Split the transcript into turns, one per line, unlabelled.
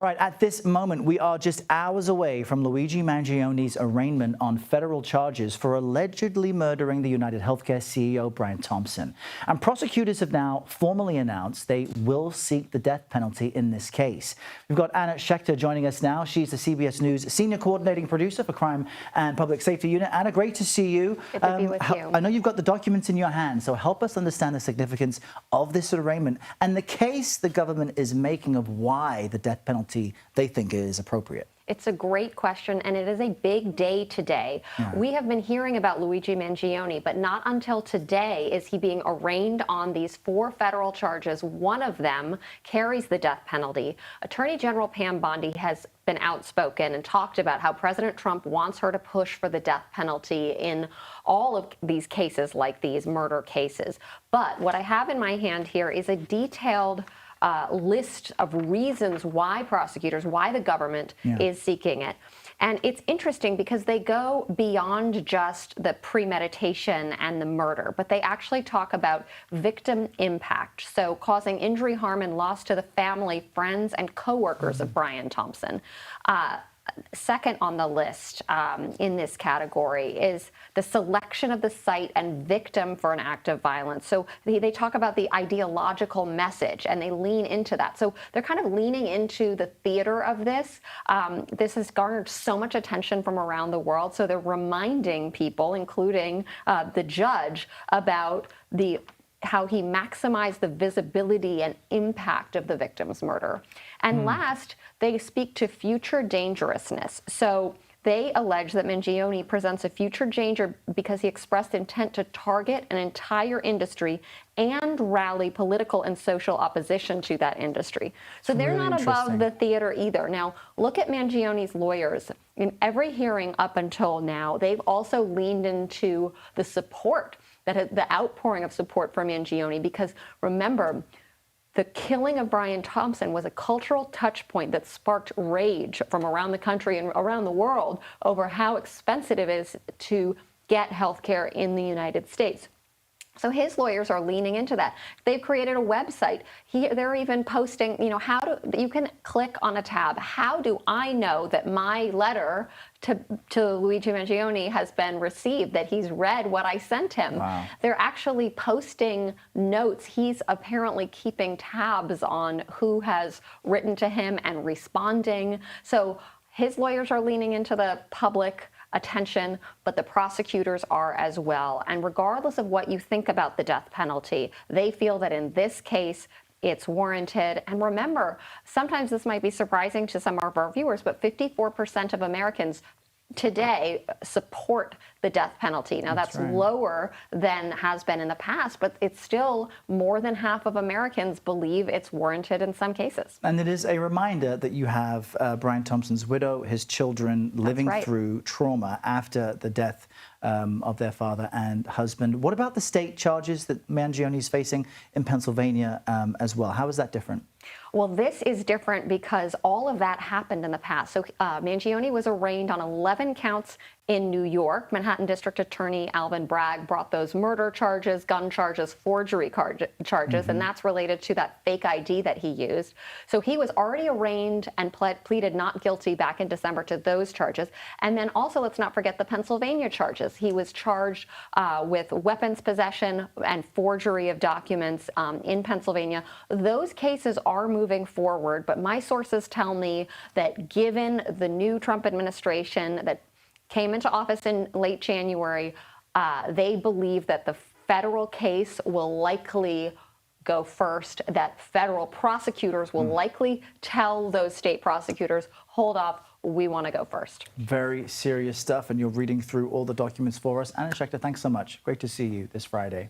Right, at this moment, we are just hours away from Luigi Mangione's arraignment on federal charges for allegedly murdering the UnitedHealthcare CEO Brian Thompson. And prosecutors have now formally announced they will seek the death penalty in this case. We've got Anna Schecter joining us now. She's the CBS News Senior Coordinating Producer for Crime and Public Safety Unit. Anna, great to see you.
Good to be with you.
I know you've got the documents in your hands, so help us understand the significance of this arraignment and the case the government is making of why the death penalty they think is appropriate.
It's a great question, and it is a big day today.
Yeah.
We have been hearing about Luigi Mangione, but not until today is he being arraigned on these 4 federal charges. One of them carries the death penalty. Attorney General Pam Bondi has been outspoken and talked about how President Trump wants her to push for the death penalty in all of these cases, like these murder cases. But what I have in my hand here is a detailed list of reasons why prosecutors, why the government is seeking it. And it's interesting because they go beyond just the premeditation and the murder, but they actually talk about victim impact. So causing injury, harm, and loss to the family, friends, and coworkers of Brian Thompson. Second on the list in this category is the selection of the site and victim for an act of violence. So they talk about the ideological message and they lean into that. So they're kind of leaning into the theater of this. This has garnered so much attention from around the world. So they're reminding people, including the judge, about how he maximized the visibility and impact of the victim's murder. And last, they speak to future dangerousness. So they allege that Mangione presents a future danger because he expressed intent to target an entire industry and rally political and social opposition to that industry. So they're
really
not above the theater either. Now, look at Mangione's lawyers. In every hearing up until now, they've also leaned into the support, the outpouring of support for Mangione, because remember, the killing of Brian Thompson was a cultural touch point that sparked rage from around the country and around the world over how expensive it is to get health care in the United States. So his lawyers are leaning into that. They've created a website. They're even posting, you can click on a tab. How do I know that my letter to Luigi Mangione has been received, that he's read what I sent him?
Wow.
They're actually posting notes. He's apparently keeping tabs on who has written to him and responding. So his lawyers are leaning into the public attention, but the prosecutors are as well. And regardless of what you think about the death penalty, they feel that in this case, it's warranted. And remember, sometimes this might be surprising to some of our viewers, but 54% of Americans today support the death penalty. Now, that's
right.
lower than has been in the past, but it's still more than half of Americans believe it's warranted in some cases.
And it is a reminder that you have Brian Thompson's widow, his children living through trauma after the death of their father and husband. What about the state charges that Mangione is facing in Pennsylvania as well? How is that different?
Well, this is different because all of that happened in the past. So Mangione was arraigned on 11 counts in New York. Manhattan District Attorney Alvin Bragg brought those murder charges, gun charges, forgery charges, and that's related to that fake ID that he used. So he was already arraigned and pleaded not guilty back in December to those charges. And then also, let's not forget the Pennsylvania charges. He was charged with weapons possession and forgery of documents in Pennsylvania. Those cases are moving forward, but my sources tell me that given the new Trump administration that came into office in late January, they believe that the federal case will likely go first, that federal prosecutors will likely tell those state prosecutors, hold off, we want to go first.
Very serious stuff, and you're reading through all the documents for us. Anna Schecter, thanks so much. Great to see you this Friday.